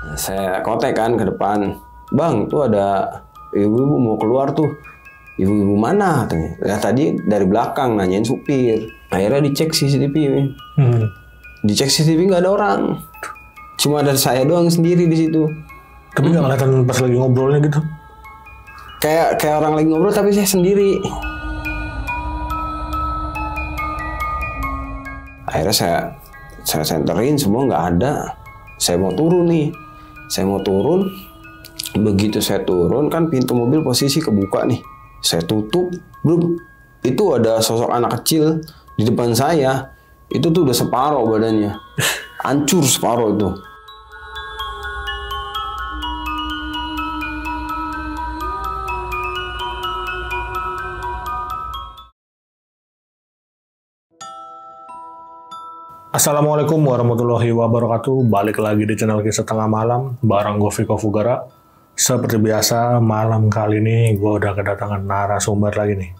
Saya kontak kan ke depan, bang tuh ada ibu-ibu mau keluar tuh. Ibu-ibu mana? Ya tadi dari belakang nanyain supir. Akhirnya dicek CCTV. Dicek CCTV nggak ada orang. Cuma ada saya doang sendiri di situ. Tapi nggak kelihatan pas lagi ngobrolnya gitu? Kayak orang lagi ngobrol tapi saya sendiri. Akhirnya saya senterin semua nggak ada. Saya mau turun nih. Begitu saya turun kan pintu mobil posisi kebuka nih. Saya tutup, belum itu ada sosok anak kecil di depan saya. Itu tuh udah separuh badannya. Hancur separuh itu. Assalamualaikum warahmatullahi wabarakatuh. Balik lagi di channel Kisah Tengah Malam bareng gue Viko Fugara. Seperti biasa, malam kali ini gue udah kedatangan narasumber lagi nih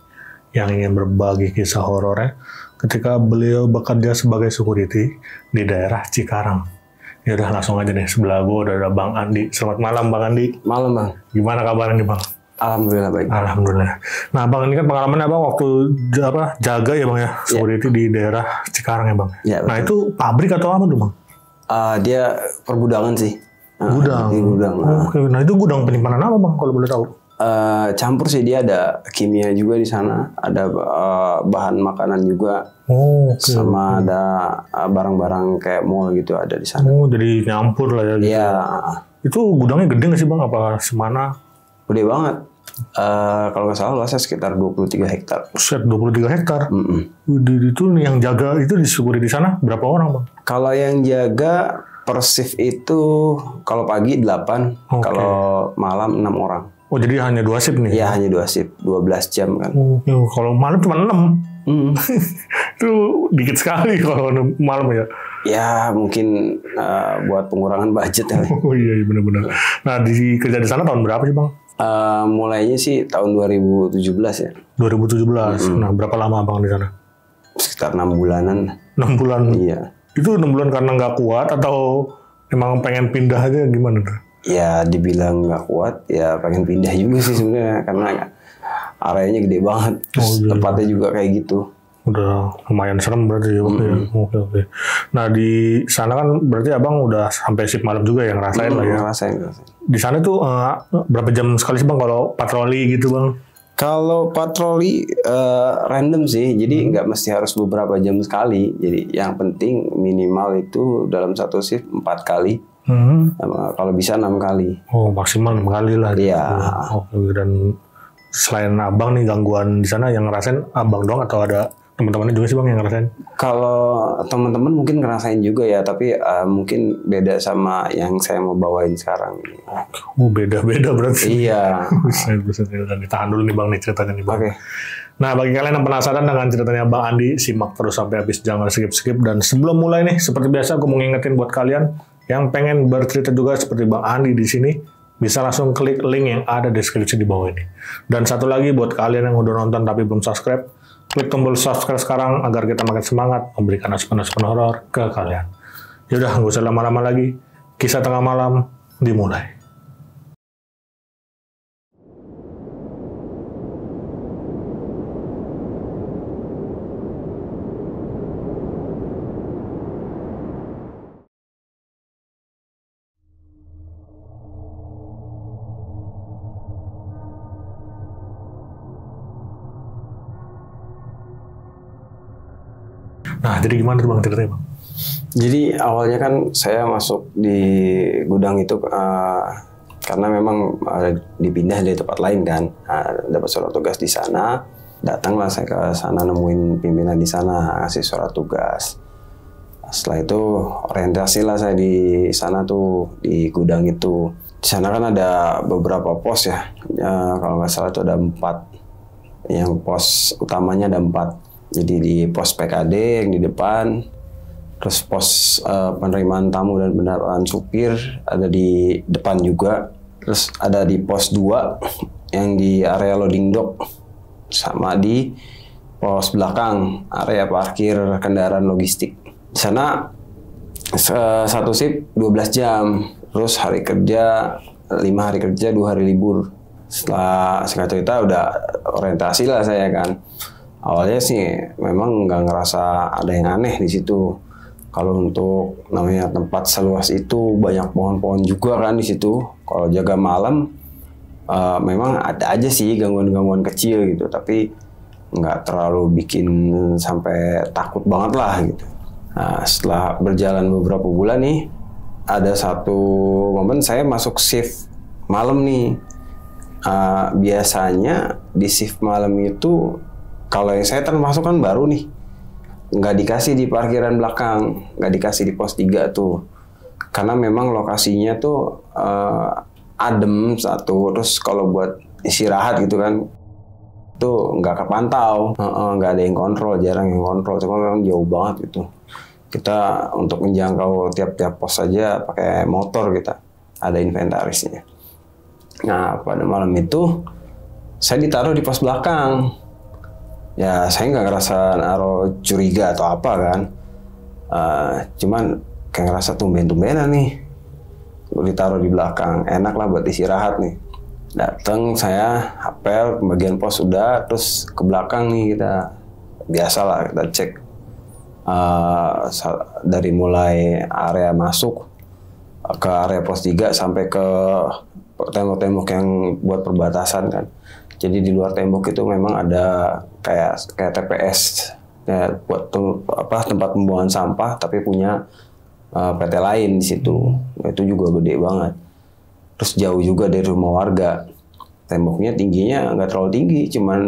yang ingin berbagi kisah horornya ketika beliau bekerja sebagai security di daerah Cikarang. Ya udah langsung aja nih, sebelah gue udah ada Bang Andi. Selamat malam Bang Andi. Malam Bang. Gimana kabarnya nih Bang? Alhamdulillah baik. Alhamdulillah. Nah Bang, ini kan pengalamannya Bang waktu jaga ya Bang ya, security di daerah Cikarang ya Bang. Ya, nah itu pabrik atau apa tuh Bang? Dia pergudangan sih. Gudang. Gudang. Oke. Nah itu gudang penyimpanan apa Bang kalau boleh tahu? Campur sih, dia ada kimia juga di sana, ada bahan makanan juga, sama ada barang-barang kayak mall gitu ada di sana. Oh, jadi nyampur lah ya. Gitu. Iya. Itu gudangnya gede nggak sih Bang? Apa semana? Gede banget. Kalau nggak salah luasnya sekitar 23 hektar. Set 23 hektar. Itu yang jaga itu di security di sana berapa orang Bang? Kalau yang jaga per shift itu kalau pagi 8, kalau malam 6 orang. Oh jadi hanya 2 shift nih? Iya hanya 2 shift, 12 jam kan. Kalau malam cuma 6. Itu dikit sekali kalau malam ya. Ya mungkin buat pengurangan budget ya. Oh iya benar-benar. Nah di kerja di sana tahun berapa sih Bang? Mulainya sih tahun 2017 ya. 2017. Nah berapa lama Bang di sana? Sekitar 6 bulanan. 6 bulan? Iya. Itu 6 bulan karena nggak kuat atau emang pengen pindah aja gimana tuh? Ya dibilang nggak kuat, ya pengen pindah juga sih sebenarnya karena areanya gede banget, tempatnya juga kayak gitu. Udah lumayan serem berarti ya. Oke. Nah di sana kan berarti abang udah sampai shift malam juga ya ngerasain lah ya. Ngerasain. Di sana tuh berapa jam sekali sih Bang kalau patroli gitu Bang? Kalau patroli random sih, jadi nggak mesti harus beberapa jam sekali. Jadi yang penting minimal itu dalam satu shift 4 kali. Kalau bisa 6 kali. Oh maksimal 6 kali lah. Iya. Gitu. Dan selain abang nih gangguan di sana yang ngerasain abang doang atau ada teman-temannya juga sih Bang yang ngerasain? Kalau teman-teman mungkin ngerasain juga ya, tapi mungkin beda sama yang saya mau bawain sekarang. Oh beda-beda berarti. Iya. Bisa ditahan dulu nih Bang nih ceritanya nih Bang. Oke. Nah bagi kalian yang penasaran dengan ceritanya Bang Andi, simak terus sampai habis, jangan skip-skip. Dan sebelum mulai nih, seperti biasa aku mau ngingetin buat kalian yang pengen bercerita juga seperti Bang Andi di sini, bisa langsung klik link yang ada di deskripsi di bawah ini. Dan satu lagi buat kalian yang udah nonton tapi belum subscribe, klik tombol subscribe sekarang agar kita makin semangat memberikan asupan-asupan horor ke kalian. Yaudah, nggak usah lama-lama lagi. Kisah Tengah Malam dimulai. Nah, jadi gimana tuh Bang ceritanya Bang? Jadi awalnya kan saya masuk di gudang itu karena memang dipindah dari tempat lain kan. Dapat surat tugas di sana, datanglah saya ke sana nemuin pimpinan di sana ngasih surat tugas. Setelah itu orientasi lah saya di sana tuh di gudang itu. Di sana kan ada beberapa pos ya. Kalau nggak salah itu ada 4. Yang pos utamanya ada 4. Jadi di pos PKD yang di depan, terus pos penerimaan tamu dan pendataan supir ada di depan juga, terus ada di pos 2 yang di area loading dock, sama di pos belakang area parkir kendaraan logistik. Di sana satu shift 12 jam, Terus hari kerja 5 hari kerja 2 hari libur. Setelah singkat cerita udah orientasi lah saya kan. Awalnya sih memang nggak ngerasa ada yang aneh di situ. Kalau untuk namanya tempat seluas itu banyak pohon-pohon juga kan di situ. Kalau jaga malam memang ada aja sih gangguan-gangguan kecil gitu, tapi nggak terlalu bikin sampai takut banget lah gitu. Nah, setelah berjalan beberapa bulan nih, ada satu momen saya masuk shift malam nih. Biasanya di shift malam itu, kalau yang saya termasuk kan baru nih, nggak dikasih di parkiran belakang, nggak dikasih di pos 3 tuh. Karena memang lokasinya tuh adem satu, terus kalau buat istirahat gitu kan, tuh nggak kepantau, nggak ada yang kontrol, jarang yang kontrol, cuma memang jauh banget gitu. Kita untuk menjangkau tiap-tiap pos saja pakai motor, kita ada inventarisnya. Nah, pada malam itu saya ditaruh di pos belakang. Ya, saya nggak ngerasa naruh curiga atau apa kan. Cuman kayak ngerasa tumben-tumbenan nih. Ditaruh di belakang, enak lah buat istirahat nih. Datang saya apel pembagian pos sudah, terus ke belakang nih kita biasalah kita cek dari mulai area masuk ke area pos 3 sampai ke tembok-tembok yang buat perbatasan kan. Jadi di luar tembok itu memang ada kayak TPS ya, buat tempat pembuangan sampah, tapi punya PT lain di situ. Itu juga gede banget. Terus jauh juga dari rumah warga. Temboknya tingginya nggak terlalu tinggi, cuman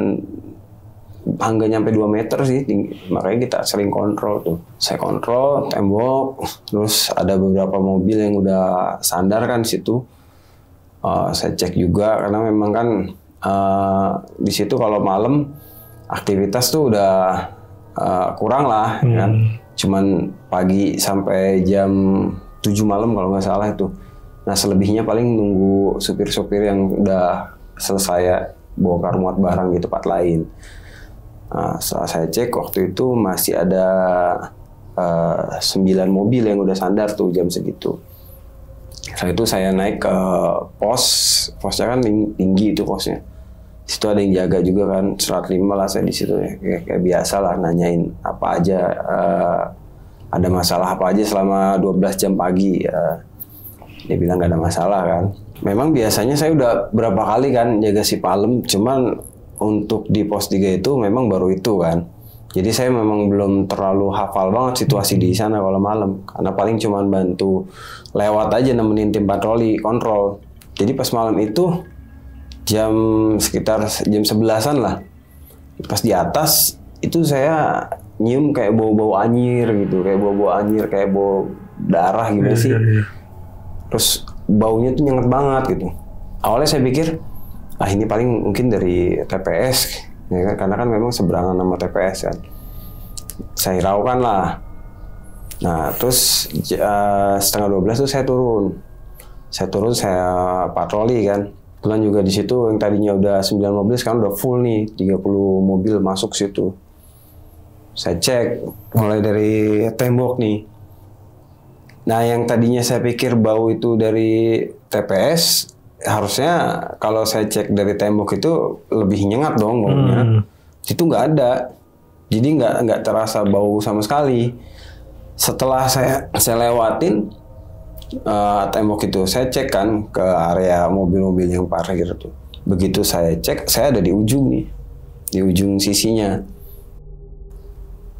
nggak nyampe 2 meter sih tinggi. Makanya kita sering kontrol tuh. Saya kontrol tembok, terus ada beberapa mobil yang udah sandar kan di situ. Saya cek juga karena memang kan di situ kalau malam aktivitas tuh udah kurang lah kan. Cuman pagi sampai jam 7 malam kalau nggak salah itu. Nah, selebihnya paling nunggu supir-supir yang udah selesai bongkar muat barang di tempat lain. Nah, setelah saya cek waktu itu masih ada 9 mobil yang udah sandar tuh jam segitu. Setelah itu saya naik ke posnya kan tinggi itu posnya. Di situ ada yang jaga juga kan, 105 lah saya di situ ya. Kayak biasa lah nanyain apa aja, ada masalah apa aja selama 12 jam pagi. Dia bilang gak ada masalah kan. Memang biasanya saya udah berapa kali kan jaga si Palem, cuman untuk di pos 3 itu memang baru itu kan. Jadi saya memang belum terlalu hafal banget situasi di sana kalau malam. Karena paling cuman bantu lewat aja nemenin tim patroli kontrol. Jadi pas malam itu sekitar jam 11-an lah. Pas di atas itu saya nyium kayak bau-bau anyir gitu, kayak bau-bau anyir, kayak bau darah gitu sih. Terus baunya tuh nyengat banget gitu. Awalnya saya pikir, ini paling mungkin dari TPS, ya kan? Karena kan memang seberangan sama TPS kan. Saya hiraukan lah. Nah, terus setengah 12 tuh saya turun. Saya patroli kan. Kebetulan juga di situ yang tadinya udah 9 mobil sekarang udah full nih, 30 mobil masuk situ. Saya cek mulai dari tembok nih. Nah, yang tadinya saya pikir bau itu dari TPS, harusnya kalau saya cek dari tembok itu lebih nyengat dong baunya. Itu nggak ada. Jadi nggak terasa bau sama sekali. Setelah saya lewatin tembok itu, saya cek kan ke area mobil-mobil yang parkir tuh. Begitu saya cek, saya ada di ujung nih, di ujung sisinya.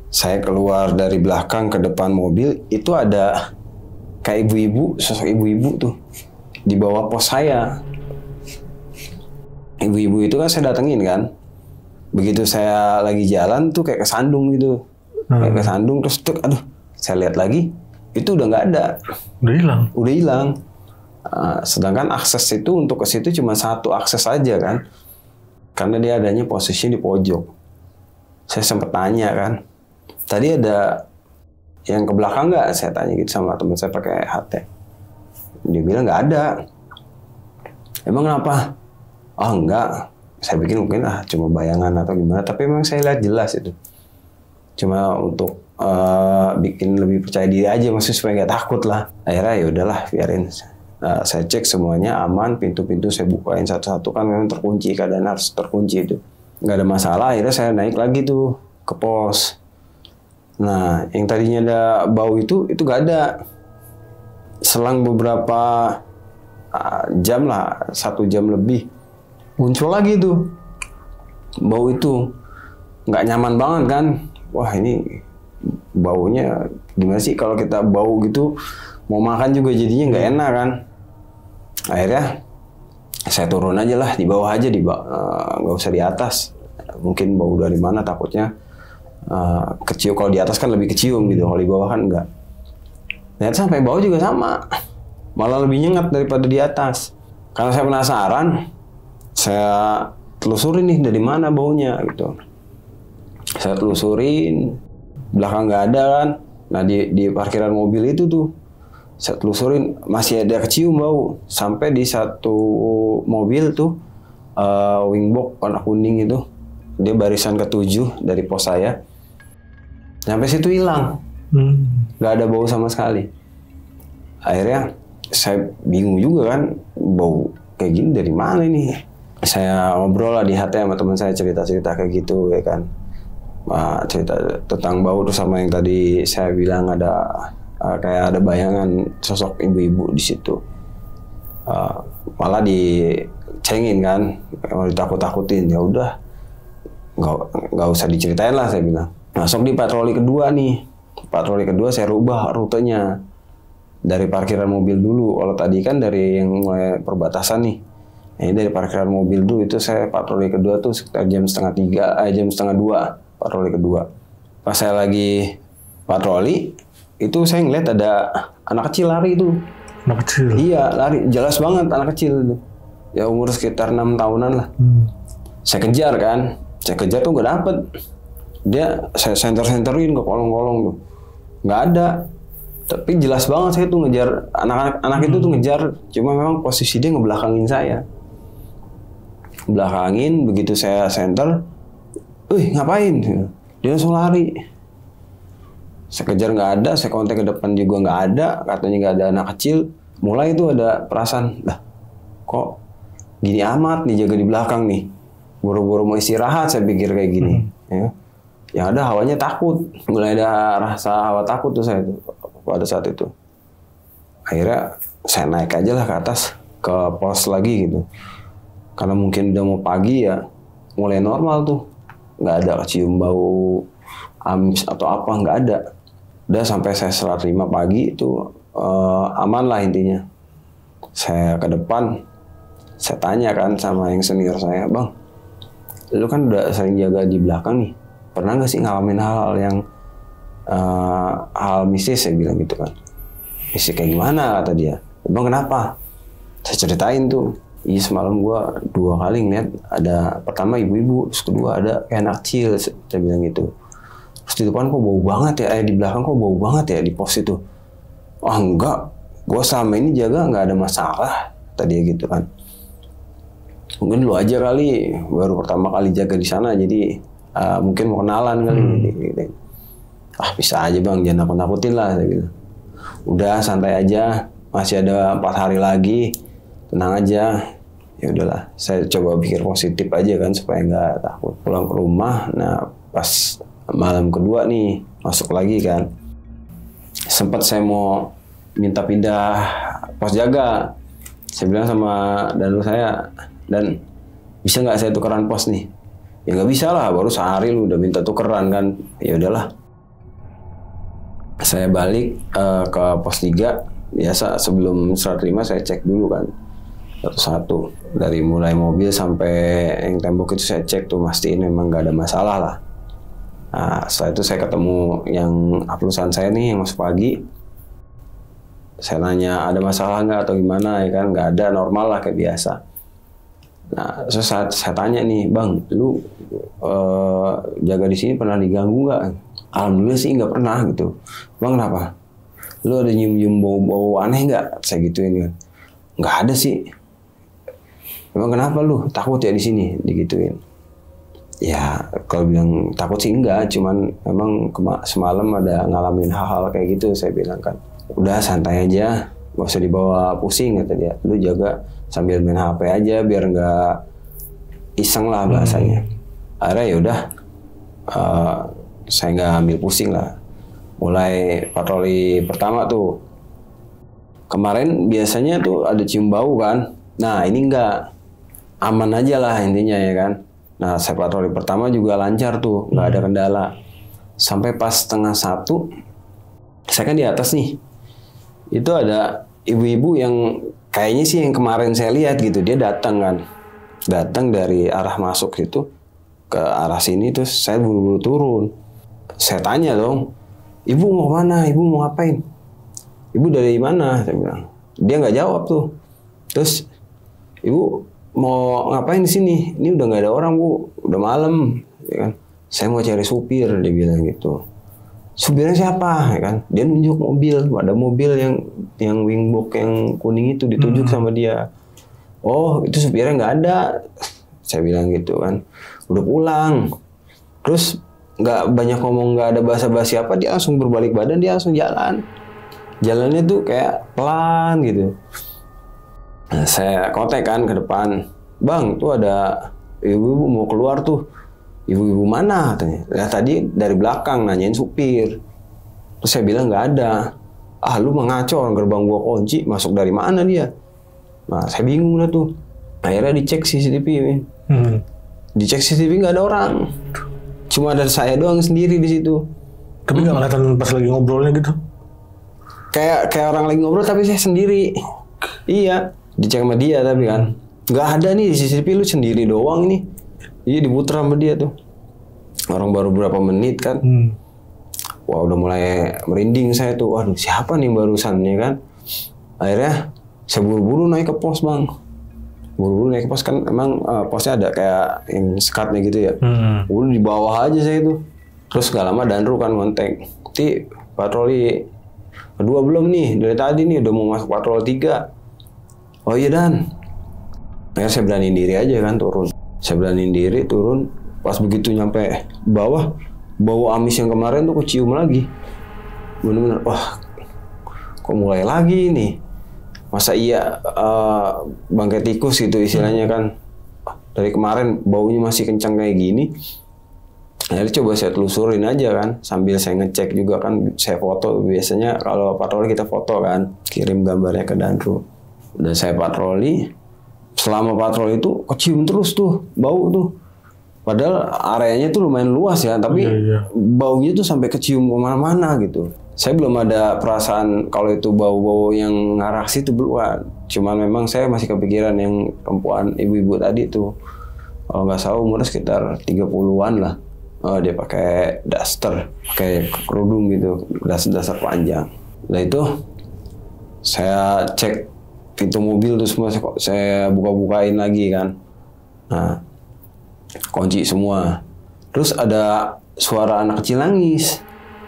Saya keluar dari belakang ke depan mobil, itu ada kayak ibu-ibu, sosok ibu-ibu tuh di bawah pos saya. Ibu-ibu itu kan saya datengin kan. Begitu saya lagi jalan tuh kayak kesandung gitu, kayak kesandung terus tuh, saya lihat lagi. Itu udah nggak ada. Udah hilang. Sedangkan akses itu untuk ke situ cuma satu akses aja kan. Karena dia adanya posisi di pojok. Saya sempat tanya kan. Tadi ada yang ke belakang nggak? Saya tanya gitu sama teman saya pakai HT. Dia bilang nggak ada. Emang kenapa? Enggak. Saya pikir mungkin cuma bayangan atau gimana. Tapi memang saya lihat jelas itu. Cuma untuk bikin lebih percaya diri aja, maksudnya supaya nggak takut lah. Akhirnya ya udahlah biarin. Saya cek semuanya aman, pintu-pintu saya bukain satu-satu, kan memang terkunci, keadaan harus terkunci itu. Nggak ada masalah, akhirnya saya naik lagi tuh ke pos. Nah, yang tadinya ada bau itu nggak ada. Selang beberapa jam lah, 1 jam lebih, muncul lagi tuh bau itu. Nggak nyaman banget kan. Wah, ini baunya gimana sih kalau kita bau gitu, mau makan juga jadinya nggak enak kan. Akhirnya saya turun aja lah, di bawah aja, nggak usah di atas. Mungkin bau dari mana, takutnya kecium. Kalau di atas kan lebih kecium gitu, kalau di bawah kan enggak. Ternyata sampai bawah juga sama, malah lebih nyengat daripada di atas. Karena saya penasaran, saya telusurin nih dari mana baunya gitu. Saya telusurin, belakang nggak ada kan. Nah di parkiran mobil itu tuh saya telusurin, masih ada kecium bau. Sampai di satu mobil tuh wingbox warna kuning itu, dia barisan ke-7 dari pos saya. Sampai situ hilang, nggak ada bau sama sekali. Akhirnya saya bingung juga kan, bau kayak gini dari mana ini? Saya ngobrol lah di HT sama teman saya, cerita-cerita kayak gitu ya kan. Cerita tentang bau tuh, sama yang tadi saya bilang ada kayak ada bayangan sosok ibu-ibu di situ. Malah dicengin kan, malah ditakut-takutin. Ya udah, nggak usah diceritain lah, saya bilang. Masuk di patroli kedua nih. Patroli kedua saya rubah rutenya dari parkiran mobil dulu. Kalau tadi kan dari yang mulai perbatasan nih. Ini dari parkiran mobil dulu, itu saya patroli kedua tuh sekitar jam 1:30, jam 1:30 patroli kedua. Pas saya lagi patroli, itu saya ngeliat ada anak kecil lari itu. Anak kecil? Iya, lari. Jelas banget anak kecil itu. Ya umur sekitar 6 tahunan lah. Saya kejar kan. Saya kejar tuh nggak dapet. Dia saya senter-senterin ke kolong-kolong tuh. Nggak ada. Tapi jelas banget saya tuh ngejar anak itu tuh ngejar. Cuma memang posisi dia ngebelakangin saya. Belakangin, begitu saya senter, ngapain? Dia langsung lari. Saya kejar nggak ada, saya kontak ke depan juga nggak ada, katanya nggak ada anak kecil. Mulai itu ada perasaan, kok gini amat nih, jaga di belakang nih. Buru-buru mau istirahat, saya pikir kayak gini. Ya. Yang ada hawanya takut, mulai ada rasa hawa takut tuh saya tuh pada saat itu. Akhirnya saya naik aja lah ke atas, ke pos lagi gitu. Karena mungkin udah mau pagi ya, mulai normal tuh. Nggak ada kecium bau amis atau apa, nggak ada. Udah sampai saya serah terima pagi itu aman lah intinya. Saya ke depan, saya tanya kan sama yang senior saya, "Bang, lu kan udah sering jaga di belakang nih. Pernah nggak sih ngalamin hal-hal yang hal mistis?" Saya bilang gitu kan. "Mistis kayak gimana?" kata dia. "Bang, kenapa?" Saya ceritain tuh. "Iya, semalam gua 2 kali ngeliat ada, pertama ibu-ibu, terus kedua ada kayak anak kecil." Saya bilang gitu. "Terus di depan kok bau banget ya, di belakang kok bau banget ya di pos itu?" "Ah enggak, gua selama ini jaga nggak ada masalah," tadi gitu kan. "Mungkin lu aja kali, baru pertama kali jaga di sana, jadi mungkin mau kenalan kali." Gitu. "Ah bisa aja bang, jangan nakut-nakutin lah," saya bilang. "Udah santai aja, masih ada 4 hari lagi, tenang aja." Ya udahlah, saya coba pikir positif aja kan supaya nggak takut. Pulang ke rumah, nah pas malam kedua nih masuk lagi kan, sempat saya mau minta pindah pos jaga. Saya bilang sama danul saya, "Dan bisa nggak saya tukeran pos nih?" "Ya nggak bisa lah, baru sehari lu udah minta tukeran kan." Ya udahlah, saya balik ke pos 3. Biasa sebelum serah terima saya cek dulu kan satu-satu, dari mulai mobil sampai yang tembok itu saya cek tuh, mastiin memang nggak ada masalah lah. Nah setelah itu saya ketemu yang aplusan saya nih yang masuk pagi. Saya nanya ada masalah nggak atau gimana, ya kan nggak ada, normal lah kayak biasa. Nah terus saya tanya nih, "Bang, lu jaga di sini pernah diganggu nggak?" "Alhamdulillah sih nggak pernah," gitu. "Bang, kenapa? Lu ada nyium-nyium bau-bau aneh nggak?" Saya gituin kan. "Nggak ada sih." "Emang kenapa lu takut ya di sini?" Digituin. Ya kalau bilang takut sih enggak, cuman memang semalam ada ngalamin hal-hal kayak gitu, saya bilang kan. "Udah santai aja, nggak usah dibawa pusing kata dia. Lu jaga sambil main HP aja biar nggak iseng lah bahasanya. Akhirnya ya udah, saya nggak ambil pusing lah. Mulai patroli pertama tuh, kemarin biasanya tuh ada cium bau kan. Nah ini nggak, aman aja lah intinya ya kan. Nah saya patroli pertama juga lancar tuh, nggak ada kendala. Sampai pas 12:30, saya kan di atas nih. Itu ada ibu-ibu yang kayaknya sih yang kemarin saya lihat gitu. Dia datang kan. Datang dari arah masuk itu ke arah sini, terus saya buru-buru turun. Saya tanya dong, ibu mau kemana? Ibu mau ngapain? Ibu dari mana? Saya bilang. Dia nggak jawab tuh. Terus, ibu mau ngapain di sini? Ini udah nggak ada orang bu, udah malam, ya kan? Saya mau cari supir, dia bilang gitu. Supirnya siapa? Ya kan? Dia nunjuk mobil, ada mobil yang wingbox yang kuning itu ditunjuk sama dia. Oh, itu supirnya nggak ada. Saya bilang gitu kan. Udah pulang. Terus nggak banyak ngomong, nggak ada basa-basi apa, dia langsung berbalik badan, dia langsung jalan. Jalannya tuh kayak pelan gitu. Nah, saya kontak kan ke depan. Bang, tuh ada ibu-ibu mau keluar tuh. Ibu-ibu mana katanya? Nah, tadi dari belakang nanyain supir. Terus saya bilang nggak ada. Ah, lu mengaco, orang gerbang gua kunci, masuk dari mana dia? Nah, saya bingung lah tuh. Akhirnya dicek CCTV. Dicek CCTV nggak ada orang. Cuma ada saya doang sendiri di situ. Tapi nggak kelihatan pas lagi ngobrolnya gitu? Kayak orang lagi ngobrol tapi saya sendiri. Iya, dicek sama dia tapi kan. Nggak ada nih di CCTV, lu sendiri doang nih. Iya, diputer sama dia tuh. Orang baru berapa menit kan. Wah, udah mulai merinding saya tuh. Waduh, siapa nih barusan ya kan. Akhirnya saya buru-buru naik ke pos bang. Buru-buru naik ke pos kan emang posnya ada kayak yang sekatnya gitu ya. Udah di bawah aja saya tuh. Terus gak lama Danru kan ngontek. Ti, patroli kedua belum nih. Dari tadi nih udah mau masuk patroli 3. Oh iya Dan. Akhirnya saya beraniin diri aja kan turun. Saya beraniin diri turun. Pas begitu nyampe bawah, bau amis yang kemarin tuh kecium lagi. Bener-bener, wah kok mulai lagi nih. Masa iya bangkai tikus gitu istilahnya kan. Dari kemarin baunya masih kencang kayak gini. Jadi coba saya telusurin aja kan. Sambil saya ngecek juga kan. Saya foto, biasanya kalau patroli kita foto kan. Kirim gambarnya ke Danru. Udah saya patroli. Selama patroli itu kecium terus tuh bau tuh. Padahal areanya tuh lumayan luas ya. Tapi baunya tuh sampai kecium kemana-mana gitu. Saya belum ada perasaan kalau itu bau-bau yang ngarah situ belum. Cuma memang saya masih kepikiran yang perempuan ibu-ibu tadi tuh. Kalau nggak salah umurnya sekitar 30-an lah. Oh, dia pakai daster, pakai kerudung gitu, daster panjang. Nah itu saya cek pintu mobil tuh semua, saya buka-bukain lagi kan. Nah, kunci semua. Terus ada suara anak kecil nangis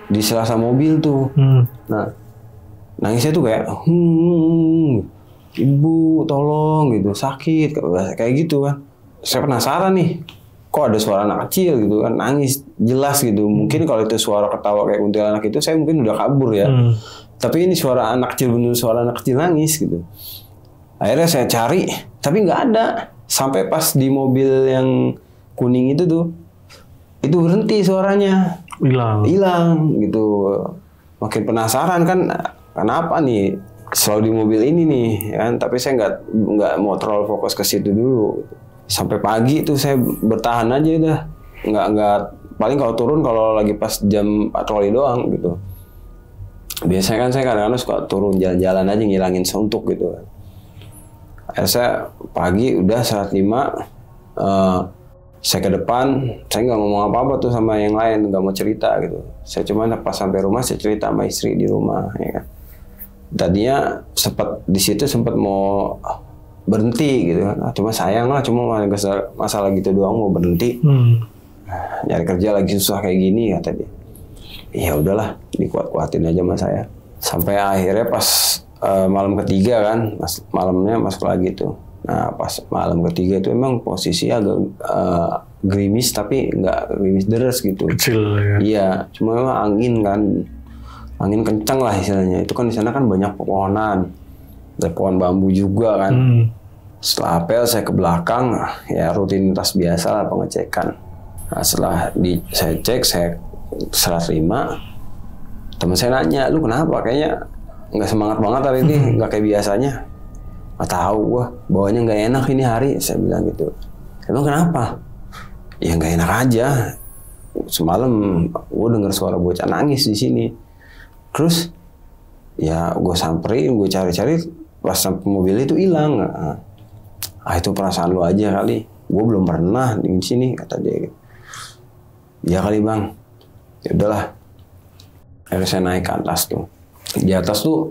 di sela mobil tuh. Nah, nangisnya tuh kayak ibu tolong gitu, sakit kayak gitu kan. Saya penasaran nih, kok ada suara anak kecil gitu kan, nangis jelas gitu. Mungkin kalau itu suara ketawa kayak kuntilanak itu saya mungkin udah kabur ya. Tapi ini suara anak kecil, bener suara anak kecil nangis gitu. Akhirnya saya cari, tapi nggak ada. Sampai pas di mobil yang kuning itu tuh, itu berhenti suaranya. Hilang gitu. Makin penasaran kan, kenapa nih selalu di mobil ini nih kan. Tapi saya nggak mau terlalu fokus ke situ dulu. Sampai pagi tuh saya bertahan aja udah. Nggak paling kalau turun kalau lagi pas jam patroli doang gitu. Biasanya kan saya kadang-kadang suka turun jalan-jalan aja ngilangin suntuk gitu kan. Akhirnya saya pagi udah saat 5 saya ke depan, saya nggak ngomong apa-apa tuh sama yang lain, nggak mau cerita gitu. Saya cuma pas sampai rumah saya cerita sama istri di rumah ya kan. Tadinya di situ sempat mau berhenti gitu kan. Cuma sayang lah, cuma masalah gitu doang mau berhenti. Nyari kerja lagi susah kayak gini kata dia. Ya udahlah, dikuat-kuatin aja sama saya. Sampai akhirnya pas malam ketiga kan, malamnya masuk lagi tuh. Nah pas malam ketiga itu emang posisi agak gerimis tapi nggak gerimis deres gitu. Kecil ya. Iya, cuma emang angin kan, angin kencang lah istilahnya. Itu kan di sana kan banyak pepohonan. Ada pohon bambu juga kan. Setelah apel saya ke belakang, ya rutinitas biasa lah pengecekan. Nah, setelah saya cek, saya serah terima. Teman saya nanya, lu kenapa? Kayaknya nggak semangat banget hari ini, nggak kayak biasanya. Nggak tahu gua, bawanya nggak enak ini hari. Saya bilang gitu. Emang kenapa? Ya nggak enak aja. Semalam gue dengar suara bocah nangis di sini. Terus ya gue samperin, gue cari-cari, pas sampai mobil itu hilang. Itu perasaan lu aja kali. Gue belum pernah di sini, kata dia. Ya kali bang. Ya udahlah. Akhirnya saya naik ke atas tuh. Di atas tuh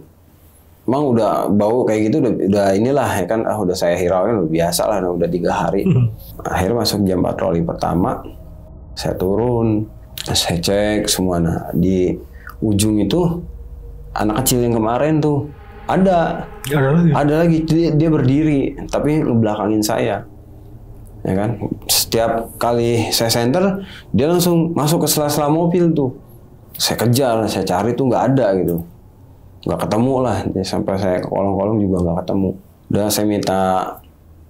emang udah bau kayak gitu, udah inilah ya kan. Udah saya hirauin, udah biasa lah, udah 3 hari. Akhirnya masuk jam patroli pertama. Saya turun, saya cek semua. Nah, di ujung itu anak kecil yang kemarin tuh ada lagi. Dia berdiri, tapi ngebelakangin saya, ya kan. Setiap kali saya senter, dia langsung masuk ke sela-sela mobil tuh. Saya kejar, saya cari tuh nggak ada gitu, nggak ketemu lah. Sampai saya ke kolong-kolong juga nggak ketemu. Udah saya minta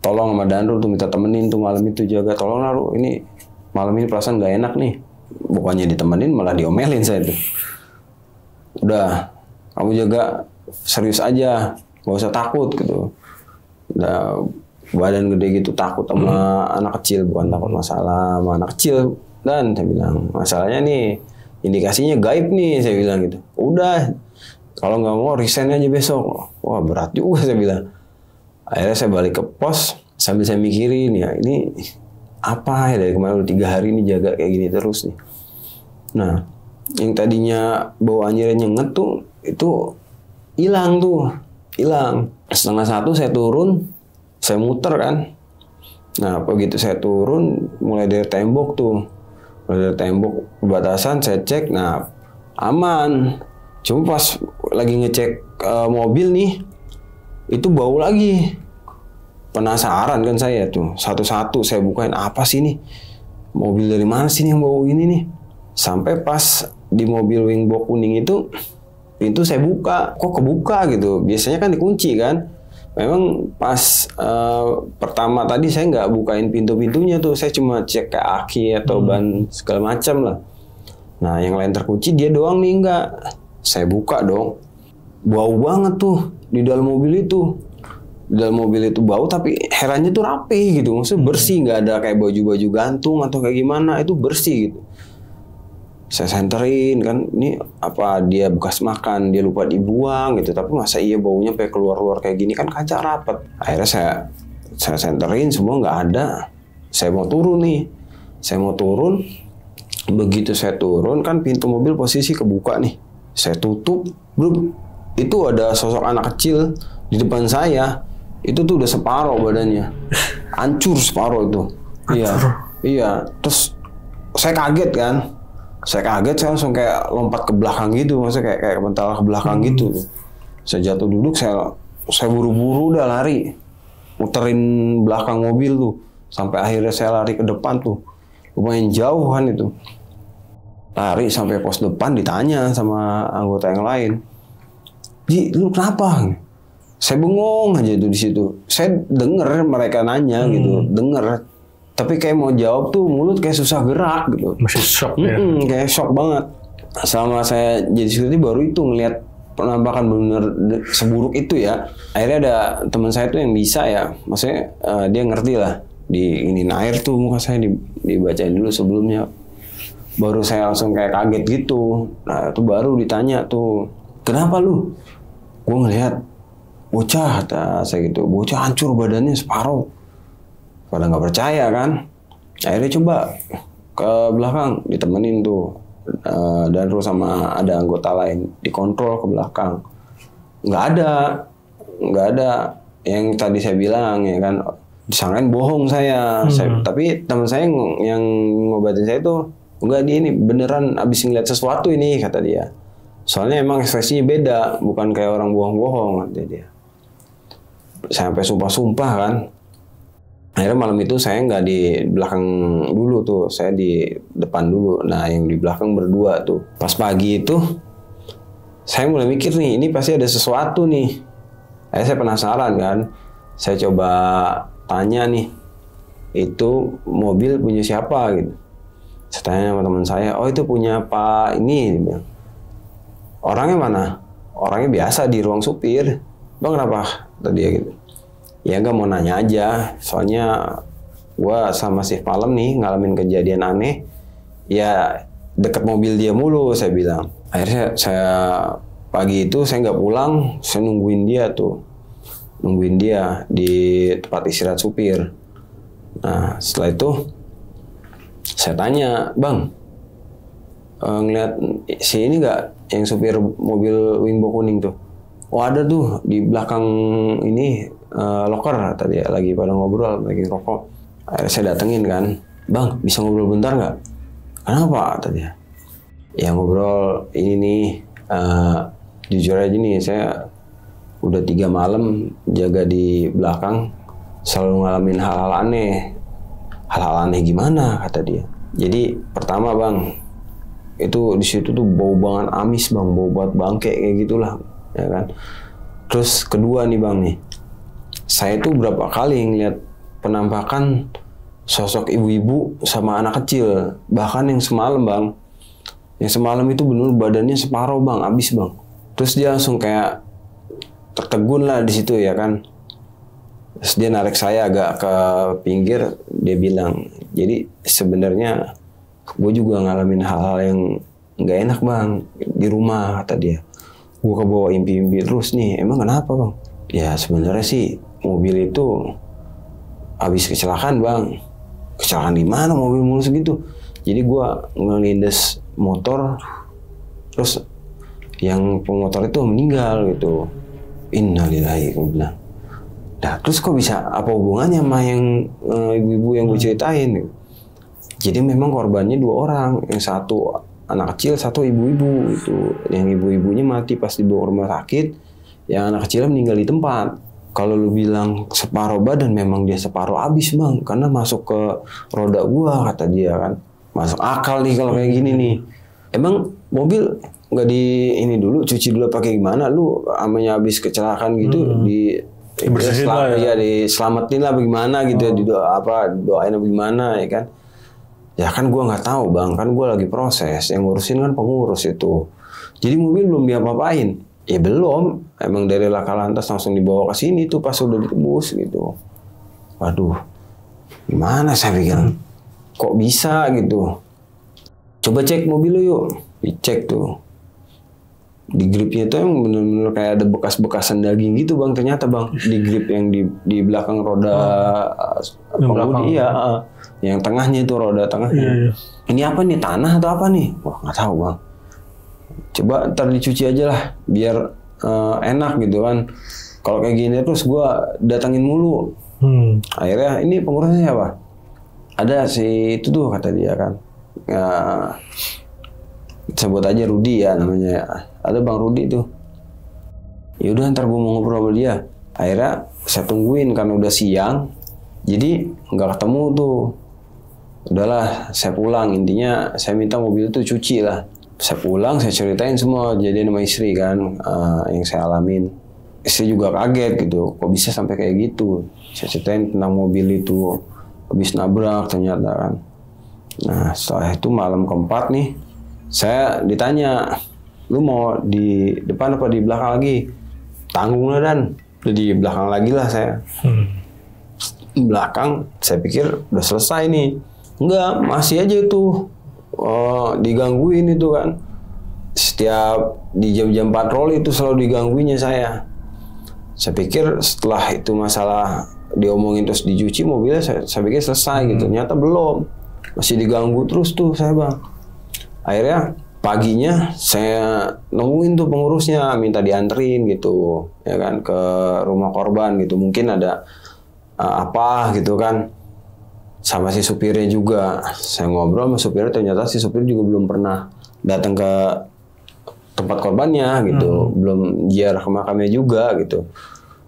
tolong sama Danru tuh, minta temenin tuh malam itu, jaga, tolong Naru, ini malam ini perasaan nggak enak nih. Bukannya ditemenin, malah diomelin saya tuh. Udah, kamu jaga, serius aja, nggak usah takut gitu. Udah badan gede gitu, takut sama anak kecil, bukan takut masalah sama anak kecil. Dan saya bilang, masalahnya nih indikasinya gaib nih, saya bilang gitu. Udah, kalau nggak mau resign aja besok. Wah berat juga, saya bilang. Akhirnya saya balik ke pos sambil saya mikirin, ya ini apa ya, dari kemarin udah 3 hari ini jaga kayak gini terus nih. Nah, yang tadinya bau anjirnya nyenget tuh, itu hilang tuh, hilang. 12:30 saya turun, saya muter kan. Nah, begitu saya turun, mulai dari tembok tuh, mulai dari tembok batasan saya cek, nah aman. Cuma pas lagi ngecek mobil nih, itu bau lagi. Penasaran kan saya tuh, satu-satu saya bukain, apa sih nih? Mobil dari mana sih nih yang bau ini nih? Sampai pas di mobil wingbox kuning itu, pintu saya buka, kok kebuka gitu? Biasanya kan dikunci kan? Memang pas pertama tadi saya nggak bukain pintu-pintunya tuh, saya cuma cek ke aki atau ban segala macam lah. Nah yang lain terkunci, dia doang nih enggak. Saya buka dong, bau banget tuh di dalam mobil itu. Di dalam mobil itu bau, tapi herannya tuh rapi gitu, maksudnya bersih, nggak ada kayak baju-baju gantung atau kayak gimana, itu bersih gitu. Saya senterin kan, ini apa dia bekas makan, dia lupa dibuang gitu, tapi masa iya baunya sampai keluar-keluar kayak gini, kan kaca rapat. Akhirnya saya senterin semua nggak ada. Saya mau turun nih, begitu saya turun kan pintu mobil posisi kebuka nih, saya tutup, belum itu ada sosok anak kecil di depan saya. Itu tuh udah separuh badannya, hancur separuh itu. Iya. Terus saya kaget kan, saya langsung kayak lompat ke belakang gitu, maksudnya kayak mental ke belakang gitu. Saya jatuh duduk, saya buru-buru udah lari, muterin belakang mobil tuh, sampai akhirnya saya lari ke depan tuh, lumayan jauhan itu. Lari sampai pos depan, ditanya sama anggota yang lain, "Ji, lu kenapa?" Saya bengong aja tuh di situ. Saya denger mereka nanya gitu, denger. Tapi kayak mau jawab tuh mulut kayak susah gerak gitu. Masih shock ya? Kayak shock banget. Selama saya jadi security baru itu ngelihat penampakan benar seburuk itu ya. Akhirnya ada teman saya tuh yang bisa ya, maksudnya dia ngerti lah. Di ini air tuh muka saya dibacain dulu sebelumnya. Baru saya langsung kayak kaget gitu. Nah itu baru ditanya tuh, "Kenapa lu?" Gue ngelihat bocah, kata saya gitu, bocah hancur badannya separuh. Pada nggak percaya kan. Akhirnya coba ke belakang, ditemenin tuh dan terus sama ada anggota lain, dikontrol ke belakang. Nggak ada yang tadi saya bilang ya kan, disangkain bohong saya. Tapi teman saya yang ngobatin saya tuh, enggak, dia ini beneran abis ngeliat sesuatu ini, kata dia. Soalnya emang ekspresinya beda, bukan kayak orang bohong-bohong, kata dia. Sampai sumpah-sumpah kan. Akhirnya malam itu saya nggak di belakang dulu tuh, saya di depan dulu. Nah yang di belakang berdua tuh. Pas pagi itu, saya mulai mikir nih, ini pasti ada sesuatu nih. Akhirnya saya penasaran kan, saya coba tanya nih, itu mobil punya siapa gitu. Saya tanya sama teman saya, oh itu punya Pak ini. Orangnya mana? Orangnya biasa di ruang supir. Bang kenapa? Tadi ya gitu. Ya nggak mau nanya aja, soalnya gua sama shift malam nih ngalamin kejadian aneh. Ya deket mobil dia mulu, saya bilang. Akhirnya saya pagi itu saya nggak pulang, saya nungguin dia di tempat istirahat supir. Nah setelah itu saya tanya, bang, ngeliat si ini nggak yang supir mobil Wingbo kuning tuh? Oh ada tuh di belakang ini loker tadi ya, lagi pada ngobrol, lagi rokok. Akhirnya saya datengin kan, bang bisa ngobrol bentar nggak? Kenapa tadi ya? Ya ngobrol ini nih, jujur aja nih saya udah 3 malam jaga di belakang, selalu ngalamin hal-hal aneh. Hal-hal aneh gimana kata dia. Jadi pertama bang, itu di situ tuh bau banget amis bang, bau buat bangke kayak gitulah, ya kan. Terus kedua nih bang nih, saya tuh berapa kali ngeliat penampakan sosok ibu-ibu sama anak kecil, bahkan yang semalam bang, yang semalam itu bener badannya separuh bang, abis bang. Terus dia langsung kayak tertegun lah di situ ya kan. Terus dia narik saya agak ke pinggir, dia bilang, jadi sebenarnya gue juga ngalamin hal-hal yang nggak enak bang di rumah kata dia. Gue kebawa impi-impi terus nih, emang kenapa bang? Ya sebenarnya sih mobil itu habis kecelakaan bang. Kecelakaan di mana mobil mulus gitu? Jadi gue ngelindes motor, terus yang pemotor itu meninggal gitu. Innalillahi, gue bilang. Nah, terus kok bisa apa hubungannya sama yang ibu-ibu yang gue ceritain? Gitu. Jadi memang korbannya 2 orang, yang satu anak kecil, satu ibu-ibu itu. Yang ibu-ibunya mati pas dibawa ke rumah sakit, yang anak kecilnya meninggal di tempat. Kalau lu bilang separuh badan, memang dia separuh habis bang, karena masuk ke roda gua kata dia kan. Masuk akal nih kalau kayak gini nih. Emang mobil nggak di ini dulu, cuci dulu pakai gimana? Lu amanya habis kecelakaan gitu diselamatin lah bagaimana gitu, doain bagaimana ya kan. Ya kan gue nggak tahu bang, kan gue lagi proses, yang ngurusin kan pengurus itu. Jadi mobil belum diapa-apain. Ya belum, emang dari laka lantas langsung dibawa ke sini tuh pas udah ditebus gitu. Waduh, gimana saya pikir, kok bisa gitu. Coba cek mobil lu yuk, dicek tuh. Di gripnya itu emang bener-bener kayak ada bekas-bekasan daging gitu bang, ternyata bang, di grip yang di belakang roda pengemudi ya, yang tengahnya itu roda tengahnya. Ini apa nih, tanah atau apa nih? Wah nggak tahu bang. Coba ntar dicuci aja lah, biar enak gitu kan. Kalau kayak gini terus gue datangin mulu. Akhirnya ini pengurusnya siapa? Ada si itu tuh kata dia kan. Sebut aja Rudi ya namanya. Ada Bang Rudi tuh. Yaudah ntar gue mau ngobrol sama dia. Akhirnya saya tungguin karena udah siang. Jadi nggak ketemu tuh. Udahlah saya pulang. Intinya saya minta mobil itu cuci lah. Saya pulang saya ceritain semua jadi sama istri kan yang saya alamin. Istri juga kaget gitu. Kok bisa sampai kayak gitu. Saya ceritain tentang mobil itu. Habis nabrak ternyata kan. Nah setelah itu malam keempat nih. Saya ditanya, lu mau di depan apa di belakang lagi? Tanggung lah Dan. Di belakang lagi lah saya. Belakang, saya pikir udah selesai nih. Enggak, masih aja itu digangguin itu kan. Setiap di jam-jam patroli itu selalu digangguinnya saya. Saya pikir setelah itu masalah diomongin terus dicuci mobilnya, saya pikir selesai gitu. Ternyata belum. Masih diganggu terus tuh saya bang. Akhirnya paginya saya nemuin tuh pengurusnya, minta dianterin gitu, ya kan, ke rumah korban gitu. Mungkin ada apa gitu kan, sama si supirnya juga. Saya ngobrol sama supirnya, ternyata si supir juga belum pernah datang ke tempat korbannya gitu, belum ziarah ke makamnya juga gitu.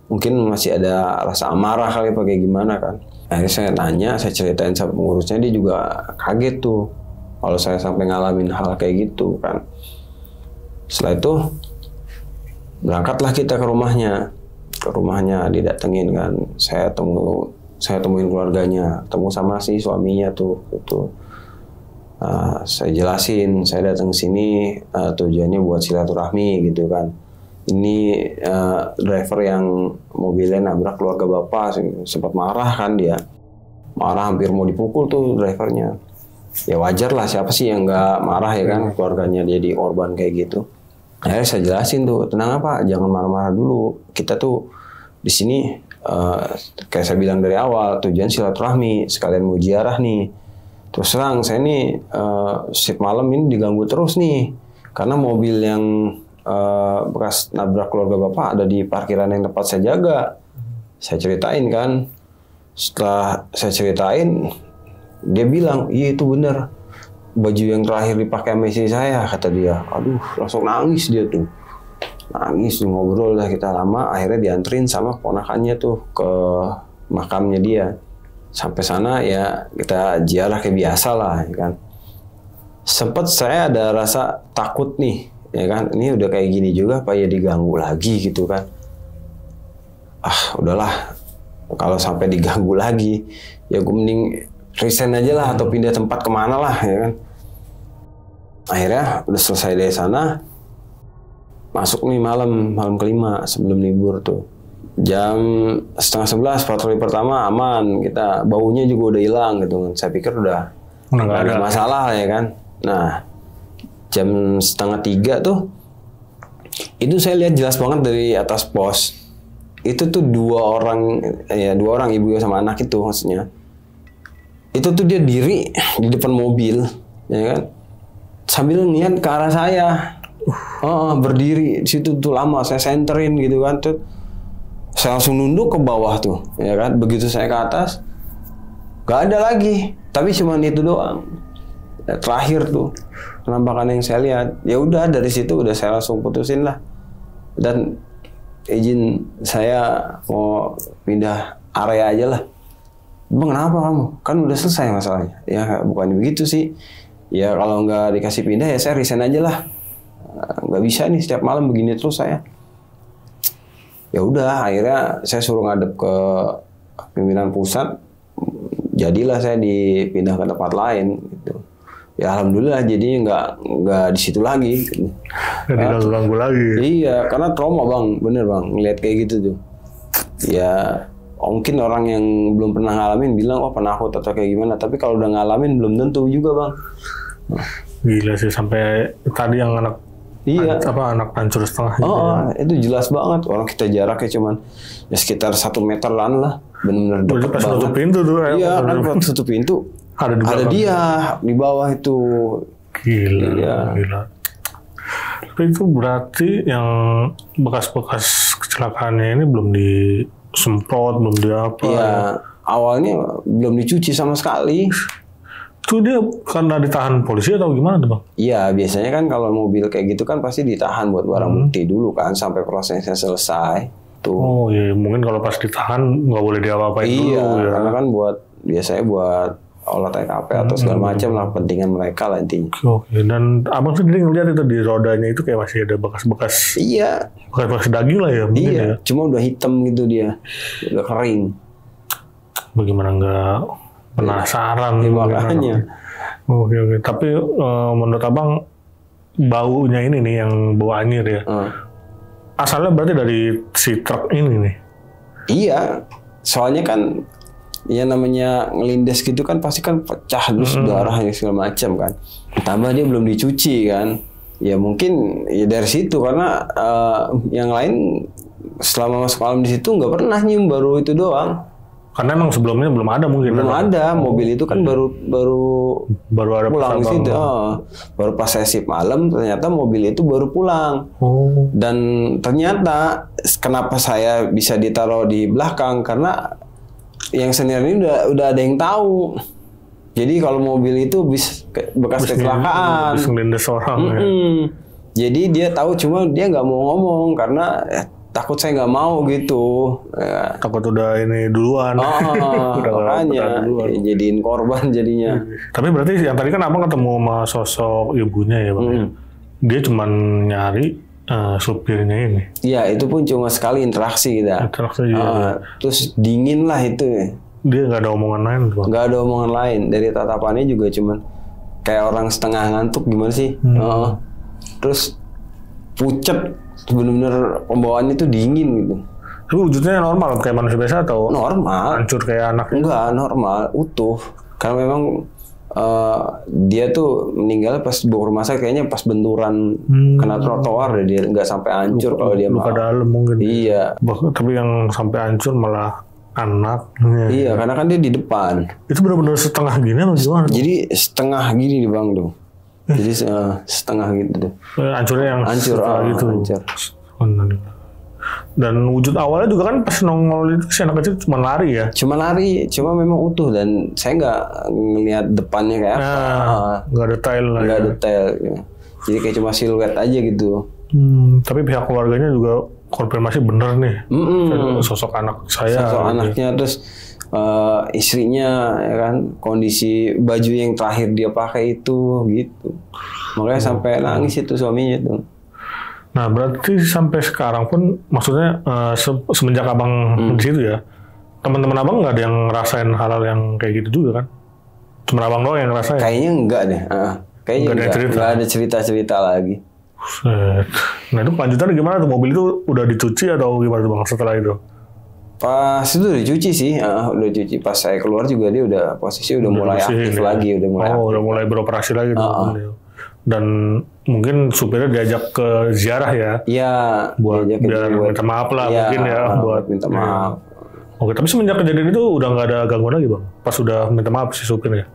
Mungkin masih ada rasa amarah kali apa kayak gimana kan. Akhirnya saya tanya, saya ceritain sama pengurusnya, dia juga kaget tuh. Kalau saya sampai ngalamin hal kayak gitu kan. Setelah itu berangkatlah kita ke rumahnya. ke rumahnya, didatengin kan. Saya temuin keluarganya, ketemu sama si suaminya tuh itu. Saya jelasin, saya datang ke sini tujuannya buat silaturahmi gitu kan. Ini driver yang mobilnya nabrak keluarga bapak, sempat marah kan dia. Marah hampir mau dipukul tuh drivernya. Ya wajar lah, siapa sih yang nggak marah ya kan, keluarganya jadi korban kayak gitu. Akhirnya saya jelasin tuh, tenang apa, jangan marah-marah dulu. Kita tuh di sini kayak saya bilang dari awal, tujuan silaturahmi, sekalian mau ziarah nih. Terus terang saya nih shift malam ini diganggu terus nih, karena mobil yang bekas nabrak keluarga bapak ada di parkiran yang tempat saya jaga. Saya ceritain kan, setelah saya ceritain, dia bilang, iya itu benar, baju yang terakhir dipakai sama istri saya, kata dia. Aduh, langsung nangis dia tuh. Nangis, ngobrol lah kita lama, akhirnya dianterin sama ponakannya tuh ke makamnya dia. Sampai sana ya kita ziarah kayak biasa lah ya kan. Sempet saya ada rasa takut nih ya kan, ini udah kayak gini juga apa ya diganggu lagi gitu kan. Udahlah, kalau sampai diganggu lagi ya gue mending resign aja lah atau pindah tempat kemana lah ya kan. Akhirnya udah selesai dari sana, masuk nih malam kelima sebelum libur tuh. Jam 10:30 patroli pertama aman, kita baunya juga udah hilang gitu kan. Saya pikir udah nggak ada masalah ya kan. Nah, jam 2:30 tuh, itu saya lihat jelas banget dari atas pos. Itu tuh dua orang ibu sama anak itu maksudnya. Itu tuh dia diri di depan mobil, ya kan, sambil ngeliat ke arah saya. Berdiri di situ tuh lama, saya senterin gitu kan tuh. Saya langsung nunduk ke bawah tuh, ya kan. Begitu saya ke atas, gak ada lagi. Tapi cuma itu doang. Terakhir tuh penampakan yang saya lihat. Ya udah dari situ udah saya langsung putusin lah. Dan izin saya mau pindah area aja lah. Bang, kenapa kamu? Kan udah selesai masalahnya. Ya bukan begitu sih. Ya kalau nggak dikasih pindah ya saya resign aja lah. Nggak bisa nih setiap malam begini terus saya. Ya udah, akhirnya saya suruh ngadep ke pimpinan pusat, jadilah saya dipindah ke tempat lain gitu. Ya alhamdulillah jadinya nggak di situ lagi. Jadi ganggu lagi. Iya, karena trauma bang, bener bang, ngeliat kayak gitu tuh. Ya mungkin orang yang belum pernah ngalamin bilang penakut atau kayak gimana, tapi kalau udah ngalamin belum tentu juga bang. Gila sih, sampai tadi yang anak. Iya. Anak hancur setengah. Itu jelas banget. Orang kita jaraknya cuman ya sekitar 1 meteran lah. Benar-benar dekat banget. Tutup pintu tuh. Iya kan, pas tutup pintu ada dia di bawah itu. Gila. Tapi itu berarti yang bekas-bekas kecelakaannya ini belum disemprot, belum diapa. Iya, awalnya belum dicuci sama sekali. Itu dia karena ditahan polisi atau gimana tuh bang? Iya, biasanya kan kalau mobil kayak gitu kan pasti ditahan buat barang bukti dulu kan sampai prosesnya selesai. Tuh. Oh iya, mungkin kalau pas ditahan nggak boleh diapa-apain dulu. Iya, karena kan biasanya buat olah TKP atau segala macam lah, kepentingan mereka lah intinya. Oke, dan abang sendiri ngeliat itu di rodanya itu kayak masih ada bekas-bekas. Iya. Bekas-bekas daging lah ya mungkin ya. Cuma udah hitam gitu dia, udah kering. Bagaimana nggak penasaran? Ya, makanya. Oke. Tapi menurut abang baunya ini nih yang bau anyir ya. Asalnya berarti dari si truk ini nih. Iya, soalnya kan ya namanya ngelindes gitu kan pasti kan pecah terus darah yang segala macam kan. Tambah dia belum dicuci kan. Ya mungkin ya dari situ karena yang lain selama masuk malam di situ nggak pernah nyium, baru itu doang. Karena emang sebelumnya belum ada mungkin. Belum ada, mobil itu kan baru ada pulang di situ. Baru pas saya shift malam ternyata mobil itu baru pulang. Dan ternyata kenapa saya bisa ditaruh di belakang karena yang senior ini udah ada yang tahu. Jadi kalau mobil itu bekas kecelakaan. Bisa ngelindes orang. Ya. Jadi dia tahu, cuma dia nggak mau ngomong karena takut saya nggak mau gitu. Ya. Takut udah ini duluan. Makanya jadiin korban jadinya. Tapi berarti yang tadi kan abang ketemu sama sosok ibunya ya bang. Dia cuman nyari supirnya ini. Iya, itu pun cuma sekali interaksi kita. Interaksi juga. Terus dingin lah itu. Dia nggak ada omongan lain, Bang. Nggak ada omongan lain. Dari tatapannya juga cuman kayak orang setengah ngantuk gimana sih. Terus pucet, bener-bener pembawaannya tuh dingin gitu. Tapi wujudnya normal kayak manusia biasa atau Normal. hancur kayak anak? Enggak, normal, utuh. Karena memang dia tuh meninggal pas bawa rumah sakit, kayaknya pas benturan kena trotoar deh, dia nggak sampai hancur kalau dia luka dalam mungkin. Iya. Tapi yang sampai hancur malah anak. Iya, karena kan dia di depan. Itu benar-benar setengah gini atau gimana? Jadi setengah gini nih Bang tuh. Jadi setengah gitu tuh. Hancurnya yang hancur, gitu. Hancur. Dan wujud awalnya juga kan pas nongol itu si anak kecil cuma lari ya? Cuma lari, cuma memang utuh dan saya nggak ngelihat depannya kayak apa. Nggak detail lah. Nggak detail. Ya. Jadi kayak cuma siluet aja gitu. Tapi pihak keluarganya juga konfirmasi bener nih. Sosok anak saya. Sosok anaknya, terus istrinya ya kan, kondisi baju yang terakhir dia pakai itu gitu. Makanya sampai nangis itu suaminya tuh. Nah berarti sampai sekarang pun maksudnya semenjak abang di situ ya, teman-teman abang nggak ada yang ngerasain hal-hal yang kayak gitu juga kan? Cuma abang doang yang ngerasain? Kayaknya enggak deh. Kayaknya nggak ada cerita-cerita lagi. Nah itu kelanjutannya gimana tuh? Mobil itu udah dicuci atau gimana tuh Bang setelah itu? Pas itu udah dicuci sih, udah dicuci. Pas saya keluar juga dia udah posisi udah mulai aktif lagi, udah mulai aktif. Udah mulai beroperasi lagi tuh. Dan mungkin supirnya diajak ke ziarah ya? Iya. Buat biar minta maaf lah mungkin ya. Buat minta maaf. Oke, tapi semenjak kejadian itu udah nggak ada gangguan lagi Bang? Pas udah minta maaf si supirnya?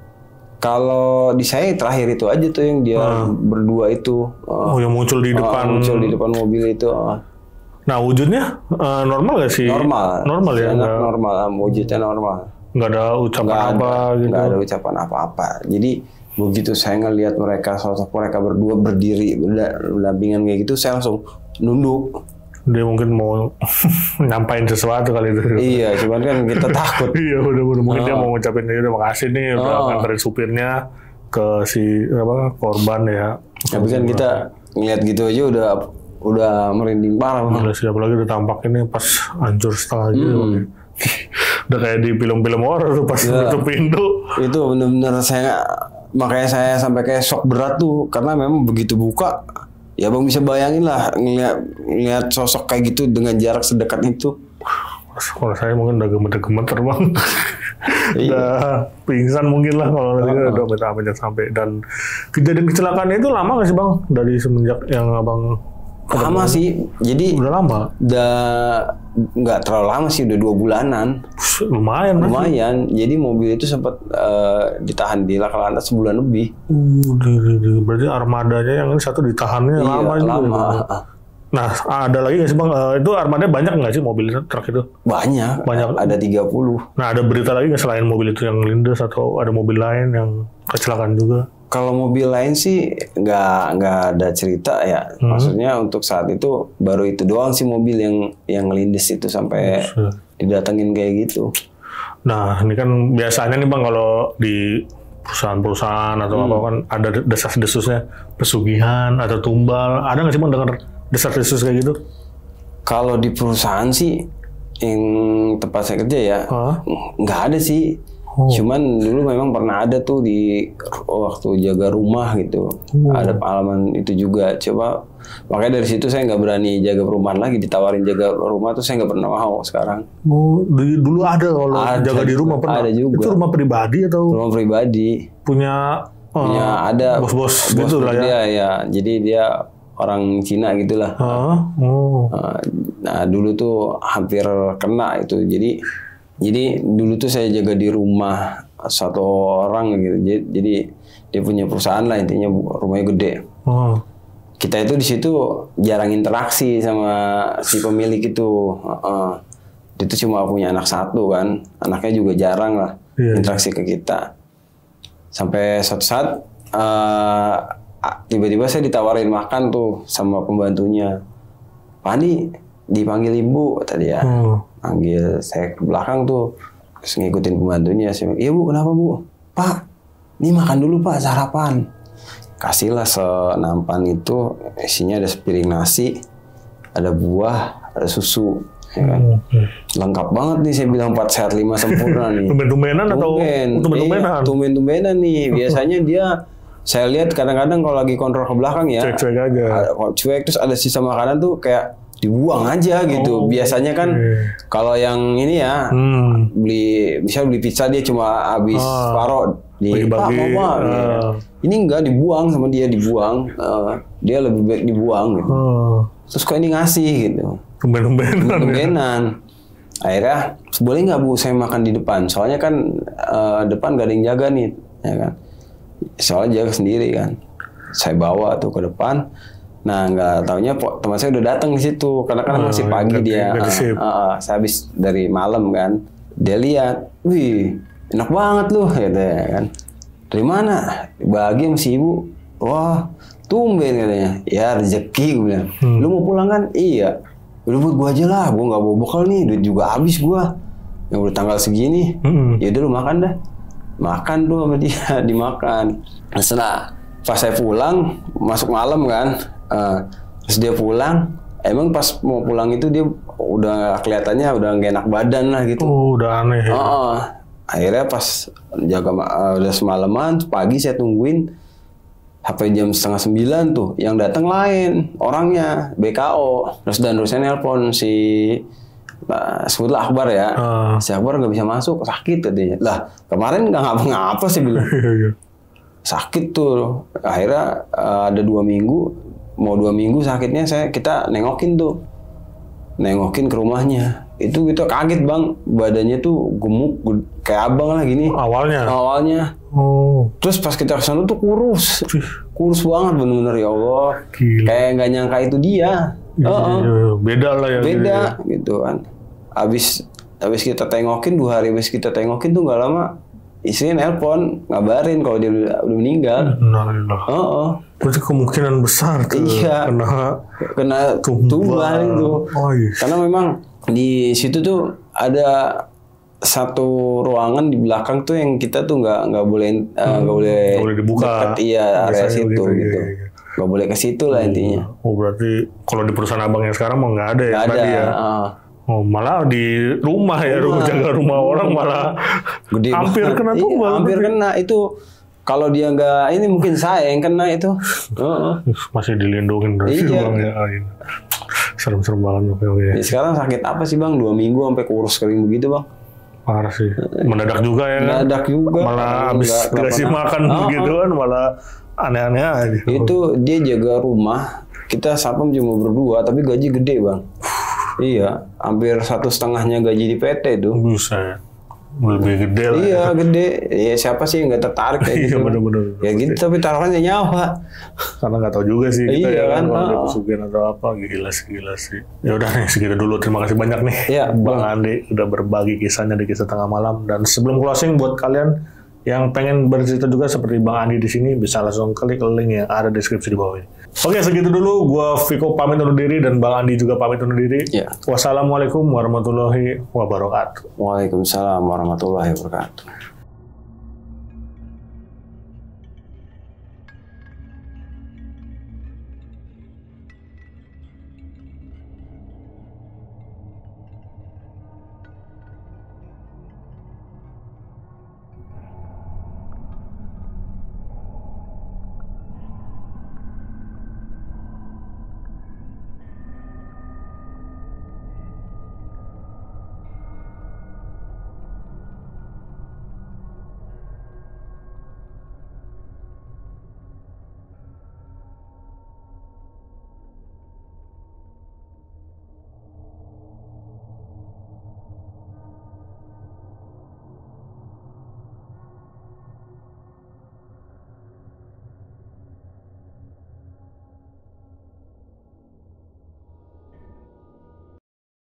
Kalau di saya terakhir itu aja tuh yang dia berdua itu. Yang muncul di depan. Muncul di depan mobil itu. Nah wujudnya normal gak sih? Normal. Normal ya? Normal, wujudnya normal. Nggak ada ucapan gitu? Nggak ada ucapan apa-apa. Jadi begitu saya ngelihat mereka, sosok mereka berdua berdiri berdampingan kayak gitu, saya langsung nunduk. Dia mungkin mau nyampain sesuatu kali itu. Iya, cuman kan kita takut. Iya, udah mungkin dia mau ngucapin udah makasih nih udah nganterin supirnya ke si korban ya. Tapi kan kita ngeliat gitu aja udah merinding parah. Udah siap lagi udah tampak ini pas hancur setengah gitu. Udah kayak di film-film horor tuh pas tutup pintu. Itu benar-benar makanya saya sampai kayak shock berat tuh, karena memang begitu buka. Ya Bang bisa bayangin lah ngeliat sosok kayak gitu dengan jarak sedekat itu. Kalau saya mungkin udah gemeter-gemeter Bang. Udah pingsan mungkin lah kalau nanti udah minta sampai. Dan kejadian kecelakaannya itu lama nggak sih Bang? Dari semenjak yang Abang lama sih, jadi udah lama. Udah nggak terlalu lama sih, udah 2 bulanan. Lumayan. Jadi mobil itu sempat ditahan di Laka-Lantas sebulan lebih. Berarti armadanya yang ini satu ditahannya lama juga. Lama. Nah, ada lagi nggak sih Bang? Itu armadanya banyak nggak sih mobil truk itu? Banyak. Ada 30. Nah, ada berita lagi nggak selain mobil itu yang lindes atau ada mobil lain yang kecelakaan juga? Kalau mobil lain sih nggak ada cerita ya. Maksudnya untuk saat itu baru itu doang sih mobil yang lindes itu sampai didatengin kayak gitu. Nah ini kan biasanya nih Bang kalau di perusahaan-perusahaan atau apa kan ada desas-desusnya pesugihan atau tumbal. Ada nggak sih Bang dengar desas-desus kayak gitu? Kalau di perusahaan sih yang tempat saya kerja ya nggak ada sih. Cuman dulu memang pernah ada tuh di waktu jaga rumah gitu. Ada pengalaman itu juga. Coba makanya dari situ saya nggak berani jaga perumahan lagi. Ditawarin jaga rumah tuh saya nggak pernah mau sekarang. Dulu ada kalau jaga di rumah pernah. Ada juga. Itu rumah pribadi atau? Rumah pribadi. Punya ada bos-bos gitu lah ya. Ya. Jadi dia orang Cina gitulah. Nah dulu tuh hampir kena itu. Jadi dulu tuh saya jaga di rumah satu orang gitu. Jadi dia punya perusahaan lah, intinya rumahnya gede. Kita itu di situ jarang interaksi sama si pemilik itu. Dia tuh cuma punya anak satu kan, anaknya juga jarang lah interaksi ke kita. Sampai suatu saat tiba-tiba saya ditawarin makan tuh sama pembantunya. Pak Andi dipanggil ibu tadi ya. Panggil saya ke belakang tuh, terus ngikutin pembantunya. Saya bilang, iya Bu, kenapa Bu? Pak, ini makan dulu Pak, sarapan. kasihlah senampan itu, isinya ada sepiring nasi, ada buah, ada susu, ya kan? Lengkap banget nih, saya bilang 4 sehat 5 sempurna nih. Tumben-tumbenan atau tumben-tumbenan? Iya, tumben-tumbenan nih. Biasanya dia, saya lihat kadang-kadang kalau lagi kontrol ke belakang ya, cuek-cuek aja. Cuek, terus ada sisa makanan tuh kayak dibuang aja gitu. Biasanya kan kalau yang ini ya, beli pizza dia cuma habis separuh di Pak mau ini enggak dibuang sama dia, dibuang. Dia lebih baik dibuang gitu. Terus kok ini ngasih gitu. Tumben-tumbenan. Akhirnya, boleh nggak Bu saya makan di depan? Soalnya kan depan gak ada yang jaga nih, ya kan? Soalnya jaga sendiri kan. Saya bawa tuh ke depan. Nah, nggak taunya teman saya udah datang di situ karena kan masih pagi dia. Saya habis dari malam kan. Dia lihat, wih, enak banget loh, gitu ya kan. Dari mana? Dibagi sama si ibu. Wah, tumben katanya. Ya rezeki, gue bilang. Lu mau pulang kan? Iya. Udah buat gua aja lah, gua nggak bawa bekal nih, duit juga habis gua. Yang udah tanggal segini, ya udah lu makan dah. Makan tuh sama dia, dimakan. Nah, setelah pas saya pulang, masuk malam kan, terus dia pulang, emang pas mau pulang itu dia udah kelihatannya udah nggak enak badan lah gitu. Udah aneh. Ya. Akhirnya pas jaga udah semalaman, pagi saya tungguin. Sampai jam 8:30 tuh, yang datang lain orangnya BKO. Terusnya nelpon si sebutlah Akbar ya. Si Akbar nggak bisa masuk, sakit katanya. Lah kemarin nggak ngapa-ngapa sih bilang. Sakit tuh. Akhirnya ada 2 minggu, mau 2 minggu sakitnya kita nengokin tuh, nengokin ke rumahnya. Itu kita kaget bang, badannya tuh gemuk kayak abang lah gini. Awalnya. Terus pas kita kesana tuh kurus banget bener-bener, ya Allah. Gila. Kayak nggak nyangka itu dia. Beda lah ya. Beda gitu kan. Abis kita tengokin 2 hari, abis kita tengokin tuh nggak lama istrinya nelpon ngabarin kalau dia udah meninggal. Berarti kemungkinan besar tuh. Iya. Kena tumbal itu. Karena memang di situ tuh ada satu ruangan di belakang tuh yang kita tuh nggak boleh dibuka. Deket, area situ gitu. Nggak boleh ke situ lah intinya. Berarti kalau di perusahaan abang yang sekarang mah nggak ada ya? Nggak ada. Ya? Malah di rumah ya, jaga rumah orang malah gede hampir banget. kena tumbal. Hampir kena itu. Kalau dia nggak ini mungkin saya yang kena itu. Masih dilindungin terus bang ya. Serem-serem banget. Ya, sekarang sakit apa sih bang? 2 minggu sampai kurus kering begitu bang. Parah sih. Mendadak juga ya. Mendadak juga. Malah habis dikasih makan begitu kan malah aneh-aneh aja. Itu dia jaga rumah. Kita sapam cuma berdua tapi gaji gede bang. Iya, hampir 1,5-nya gaji di PT tuh. Buset. Lebih gede lah. Iya, gede. Ya siapa sih yang nggak tertarik kayak gitu? Iya, bener-bener. Ya gitu, tapi taruhannya nyawa. Karena nggak tahu juga sih kita iya, ya kan kalau ada pesugihan atau apa. Gila sih. Ya udah nih, segitu dulu. Terima kasih banyak nih. Iya, Bang Andi udah berbagi kisahnya di Kisah Tengah Malam. Dan sebelum closing, buat kalian yang pengen bercerita juga seperti Bang Andi di sini, bisa langsung klik link yang ada di deskripsi di bawah ini. Oke, segitu dulu. Gua Viko pamit undur diri dan Bang Andi juga pamit undur diri. Ya. Wassalamualaikum warahmatullahi wabarakatuh. Waalaikumsalam warahmatullahi wabarakatuh.